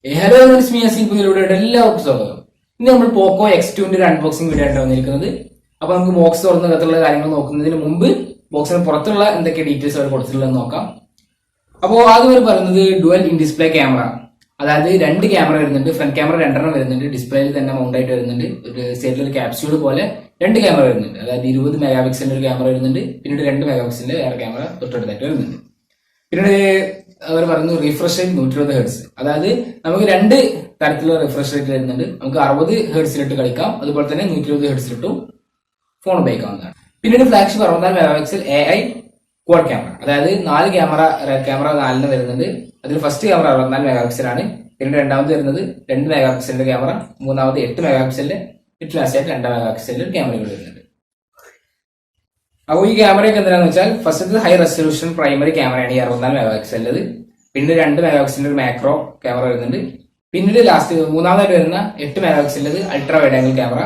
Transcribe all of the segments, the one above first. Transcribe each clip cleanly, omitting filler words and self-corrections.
Hello Yaseen എല്ലാവർക്കും സ്വാഗതം. ഇന്ന് നമ്മൾ പോക്കോ X2 ഒരു അൺബോക്സിംഗ് വീഡിയോ ആയിട്ട് വന്നിരിക്കുന്നത്. അപ്പോൾ നമുക്ക് ബോക്സ് തുറന്ന അകത്തുള്ള കാര്യങ്ങൾ നോക്കുന്നതിന് മുമ്പ് ബോക്സിന് പുറത്തുള്ള എന്തൊക്കെ ഡീറ്റെയിൽസ് അവർ കൊടുത്തിട്ടുള്ളതെന്ന് നോക്കാം. അപ്പോൾ ആദ്യം പറയുന്നത് ഡുവൽ ഇൻ ഡിസ്പ്ലേ ക്യാമറ, അതായത് രണ്ട് ക്യാമറ വരുന്നുണ്ട്. ഫ്രണ്ട് ക്യാമറ രണ്ടെണ്ണം വരുന്നുണ്ട്, ഡിസ്പ്ലേയിൽ തന്നെ മൗണ്ട് ആയിട്ട് വരുന്നുണ്ട്. ഒരു സൈഡിൽ ഒരു ക്യാപ്സ്യൂൾ പോലെ രണ്ട് ക്യാമറ വരുന്നുണ്ട്. അതായത് 20 മെഗാ പിക്സലിന്റെ ഒരു ക്യാമറ വരുന്നുണ്ട്, പിന്നീട് 2 മെഗാ പിക്സലിന്റെ വേറെ ക്യാമറ തൊട്ടടുത്തായിട്ട് വരുന്നുണ്ട്. പിന്നീട് അവർ പറയുന്നു റിഫ്രഷ് റേറ്റ് 120 ഹെർട്സ്, അതായത് നമുക്ക് രണ്ട് തരത്തിലുള്ള റിഫ്രഷ് റേറ്റ് വരുന്നുണ്ട്. നമുക്ക് 60 ഹെർട്സിലിട്ട് കളിക്കാം, അതുപോലെ തന്നെ 120 ഹെർട്സിലിട്ടും ഫോൺ ഉപയോഗിക്കാവുന്നതാണ്. പിന്നീട് flagship 64 mega pixel AI quad camera, അതായത് 4 ക്യാമറ 4 വരുന്നുണ്ട്. അതിൽ ഫസ്റ്റ് ക്യാമറ 64 മെഗാ പിക്സൽ ആണ്. പിന്നീട് രണ്ടാമത് വരുന്നത് 2 മെഗാ പിക്സലിന്റെ ക്യാമറ, മൂന്നാമത് 8 മെഗാ പിക്സലിന്റെ, ഏറ്റവും ലാസ്റ്റ് 2 മെഗാ പിക്സലിന്റെ ക്യാമറകൾ വരുന്നുണ്ട്. അപ്പോൾ ഈ ക്യാമറയൊക്കെ എന്താണെന്ന് വെച്ചാൽ ഫസ്റ്റ് ഹൈ റെസൊല്യൂഷൻ പ്രൈമറി ക്യാമറയാണ് ഈ 64 മെഗാ പിക്സലിൻ്റെത്. പിന്നീട് 2 മെഗാ പിക്സലിന്റെ ഒരു മാക്രോ ക്യാമറ വരുന്നുണ്ട്. പിന്നീട് ലാസ്റ്റ് മൂന്നാമതായിട്ട് വരുന്ന 8 മെഗാ പിക്സലിൻ്റെത് അൾട്രാ വൈഡ് ആംഗിൾ ക്യാമറ.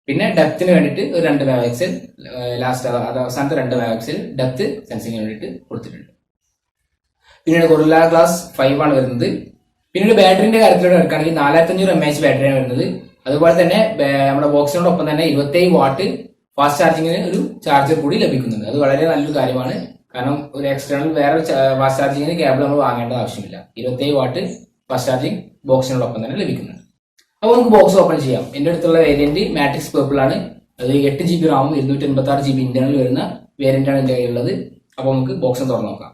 പിന്നെ ഡെപ്തിന് വേണ്ടിയിട്ട് ഒരു 2 മെഗാ പിക്സൽ, ലാസ്റ്റ് അവസാനത്തെ 2 മെഗാ പിക്സൽ ഡെപ്ത് സെൻസിങ്ങിന് വേണ്ടിയിട്ട് കൊടുത്തിട്ടുണ്ട്. പിന്നീട് ഗൊറില്ല ഗ്ലാസ് 5 ആണ് വരുന്നത്. പിന്നീട് ബാറ്ററിന്റെ കാര്യത്തിലൂടെ എടുക്കുകയാണെങ്കിൽ 4500 mAh ബാറ്ററിയാണ് വരുന്നത്. അതുപോലെ തന്നെ നമ്മുടെ ബോക്സിനോടൊപ്പം തന്നെ 27 വാട്ട് ഫാസ്റ്റ് ചാർജിങ്ങിന് ഒരു ചാർജർ കൂടി ലഭിക്കുന്നുണ്ട്. അത് വളരെ നല്ലൊരു കാര്യമാണ്. കാരണം ഒരു എക്സ്റ്റേണൽ വേറെ ഫാസ്റ്റ് ചാർജിങ്ങിന് കേബിൾ നമ്മൾ വാങ്ങേണ്ട ആവശ്യമില്ല. 27 വാട്ട് ഫാസ്റ്റ് ചാർജിങ് ബോക്സിനോടൊപ്പം തന്നെ ലഭിക്കുന്നുണ്ട്. അപ്പോൾ നമുക്ക് ബോക്സ് ഓപ്പൺ ചെയ്യാം. എൻ്റെ അടുത്തുള്ള വേരിയന്റ് മാട്രിക്സ് പേർപ്പിൾ ആണ്. അത് 8 GB റാമും 256 GB ഇന്റർണൽ വരുന്ന വേരിയന്റ് ആണ് എൻ്റെ കയ്യിലുള്ളത്. അപ്പോൾ നമുക്ക് ബോക്സ് തുറന്നു നോക്കാം.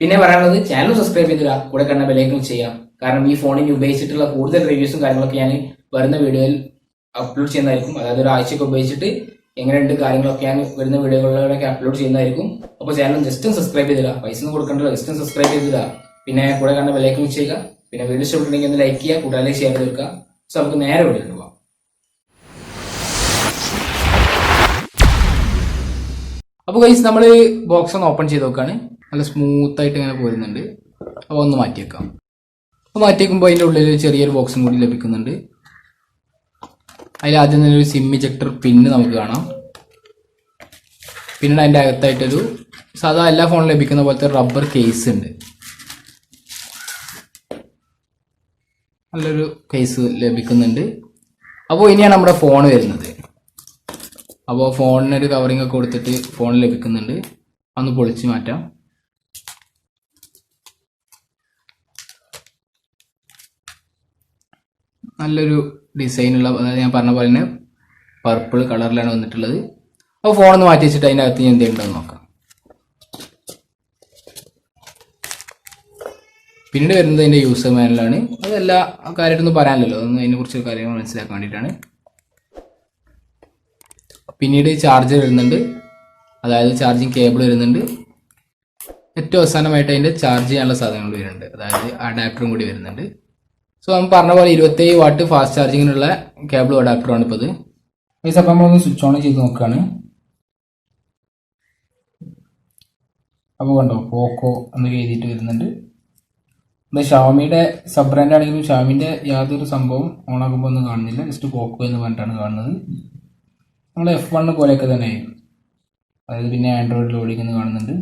പിന്നെ പറയാനുള്ളത്, ചാനൽ സബ്സ്ക്രൈബ് ചെയ്തില്ല, കൂടെ കണ്ട ബെല്ലൈക്കൺ ചെയ്യാം. കാരണം ഈ ഫോണിന് ഉപയോഗിച്ചിട്ടുള്ള കൂടുതൽ റിവ്യൂസും കാര്യങ്ങളൊക്കെ ഞാൻ വരുന്ന വീഡിയോയിൽ അപ്ലോഡ് ചെയ്യുന്നതായിരിക്കും. അതായത് ഒരാഴ്ചയൊക്കെ ഉപയോഗിച്ചിട്ട് എങ്ങനെയുണ്ട് കാര്യങ്ങളൊക്കെ ഞാൻ വരുന്ന വീഡിയോകളിലൊക്കെ അപ്ലോഡ് ചെയ്യുന്നതായിരിക്കും. അപ്പോൾ ചാനൽ ജസ്റ്റ് സബ്സ്ക്രൈബ് ചെയ്തില്ല, പൈസ ഒന്നും കൊടുക്കേണ്ടല്ലോ, ജസ്റ്റ് സബ്സ്ക്രൈബ് ചെയ്തില്ല. പിന്നെ കൂടെ കണ്ട ബെല്ലൈക്കൺ ചെയ്യുക. പിന്നെ വീഡിയോ ഇഷ്ടപ്പെട്ടുണ്ടെങ്കിൽ ഒന്ന് ലൈക്ക് ചെയ്യുക, കൂടാതെ ഷെയർ ചെയ്ത് വെക്കുക. സോ നമുക്ക് നേരെ വീഡിയോ പോകാം. അപ്പോൾ ഗൈസ്, നമ്മൾ ബോക്സ് ഒന്ന് ഓപ്പൺ ചെയ്ത് നോക്കുകയാണ്. നല്ല സ്മൂത്ത് ആയിട്ട് ഇങ്ങനെ പോരുന്നുണ്ട്. അപ്പോൾ ഒന്ന് മാറ്റി വെക്കാം. അപ്പോൾ മാറ്റി വെക്കുമ്പോൾ അതിൻ്റെ ഉള്ളിൽ ചെറിയൊരു ബോക്സും കൂടി ലഭിക്കുന്നുണ്ട്. അതിൽ ആദ്യം തന്നെ ഒരു സിം ഇജക്ടർ പിന്ന് നമുക്ക് കാണാം. പിന്നീട് അതിൻ്റെ അകത്തായിട്ടൊരു സാധാ എല്ലാ ഫോണിലും ലഭിക്കുന്ന പോലത്തെ റബ്ബർ കേസ് ഉണ്ട്. നല്ലൊരു കേസ് ലഭിക്കുന്നുണ്ട്. അപ്പോൾ ഇനിയാണ് നമ്മുടെ ഫോൺ വരുന്നത്. അപ്പോൾ ഫോണിനൊരു കവറിങ് ഒക്കെ കൊടുത്തിട്ട് ഫോൺ ലഭിക്കുന്നുണ്ട്. ഒന്ന് പൊളിച്ച് മാറ്റാം. നല്ലൊരു ഡിസൈനുള്ള, അതായത് ഞാൻ പറഞ്ഞ പോലെ തന്നെ പർപ്പിൾ കളറിലാണ് വന്നിട്ടുള്ളത്. അപ്പോൾ ഫോണൊന്ന് മാറ്റി വെച്ചിട്ട് അതിൻ്റെ അകത്ത് ഞാൻ എന്തെങ്കിലും നോക്കാം. പിന്നീട് വരുന്നത് അതിൻ്റെ യൂസർ മാനുവലാണ്. അതെല്ലാ കാര്യമായിട്ടൊന്നും പറയാനില്ലല്ലോ, അതൊന്നും അതിനെക്കുറിച്ച് കാര്യങ്ങൾ മനസ്സിലാക്കാൻ വേണ്ടിയിട്ടാണ്. പിന്നീട് ചാർജർ വരുന്നുണ്ട്, അതായത് ചാർജിങ് കേബിൾ വരുന്നുണ്ട്. ഏറ്റവും അവസാനമായിട്ട് അതിൻ്റെ ചാർജ് ചെയ്യാനുള്ള സാധനങ്ങൾ വരുന്നുണ്ട്, അതായത് അഡാപ്റ്ററും കൂടി വരുന്നുണ്ട്. സോ നമ്മൾ പറഞ്ഞ പോലെ 27 വാട്ട് ഫാസ്റ്റ് ചാർജിങ്ങിനുള്ള കേബിൾ അഡാപ്റ്ററാണ് ഇപ്പോൾ ഇത്. അപ്പോൾ നമ്മളൊന്ന് സ്വിച്ച് ഓൺ ചെയ്ത് നോക്കുകയാണ്. അപ്പോൾ കണ്ടോ, പോക്കോ എന്നൊക്കെ എഴുതിയിട്ട് വരുന്നുണ്ട്. ഇത് xiaomiയുടെ സബ് ബ്രാൻഡ് ആണെങ്കിലും xiaomiൻ്റെ യാതൊരു സംഭവം ഓണാക്കുമ്പോൾ ഒന്നും കാണുന്നില്ല, ജസ്റ്റ് പോക്കോ എന്ന് പറഞ്ഞിട്ടാണ് കാണുന്നത്. നമ്മൾ F1 പോലെയൊക്കെ തന്നെ ആയിരിക്കും. അതായത് പിന്നെ ആൻഡ്രോയിഡിൽ ഓടിക്കുന്നത് കാണുന്നുണ്ട്.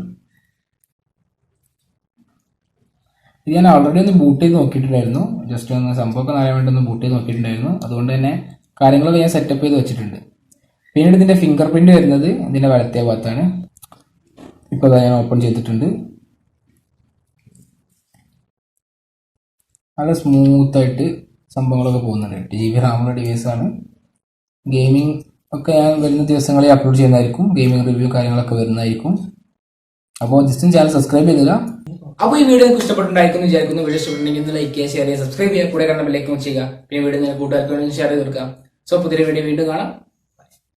ഇത് ഞാൻ ഓൾറെഡി ഒന്ന് ബൂട്ട് ചെയ്ത് നോക്കിയിട്ടുണ്ടായിരുന്നു, ജസ്റ്റ് ഒന്ന് സംഭവമൊക്കെ അറിയാൻ വേണ്ടി ഒന്ന് ബൂട്ട് ചെയ്ത് നോക്കിയിട്ടുണ്ടായിരുന്നു. അതുകൊണ്ട് തന്നെ കാര്യങ്ങളൊക്കെ ഞാൻ സെറ്റപ്പ് ചെയ്ത് വെച്ചിട്ടുണ്ട്. പിന്നീട് ഇതിൻ്റെ ഫിംഗർ പ്രിന്റ് വരുന്നത് ഇതിൻ്റെ വലത്തേ ഭാഗത്താണ്. ഇപ്പോൾ ഞാൻ ഓപ്പൺ ചെയ്തിട്ടുണ്ട്. നല്ല സ്മൂത്തായിട്ട് സംഭവങ്ങളൊക്കെ പോകുന്നുണ്ട്. 8 GB റാമുള്ള ഡിവൈസാണ്. ഗെയിമിംഗ് ഒക്കെ ഞാൻ വരുന്ന ദിവസങ്ങളിൽ അപ്ലോഡ് ചെയ്യുന്നതായിരിക്കും. ഗെയിമിംഗ് റിവ്യൂ കാര്യങ്ങളൊക്കെ വരുന്നതായിരിക്കും. അപ്പോൾ ജസ്റ്റ് ചാനൽ സബ്സ്ക്രൈബ് ചെയ്തില്ല. അപ്പോൾ ഈ വീഡിയോ നിങ്ങൾക്ക് ഇഷ്ടപ്പെട്ടുണ്ടായിരിക്കും വിചാരിക്കുന്നു. വീഡിയോ ഇഷ്ടപ്പെട്ടുണ്ടെങ്കിൽ ലൈക്ക് ചെയ്യുക, ഷെയർ ചെയ്യുക, സബ്സ്ക്രൈബ് ചെയ്യുക, കൂടെ കാണുന്ന ബെല്ലൈക്കൺ ചെയ്യുക. പിന്നെ വീഡിയോ കൂട്ടുകാർക്ക് വേണ്ടി ഷെയർ ചെയ്ത് കൊടുക്കാം. സോ പുതിയ വീഡിയോ വീണ്ടും കാണാം.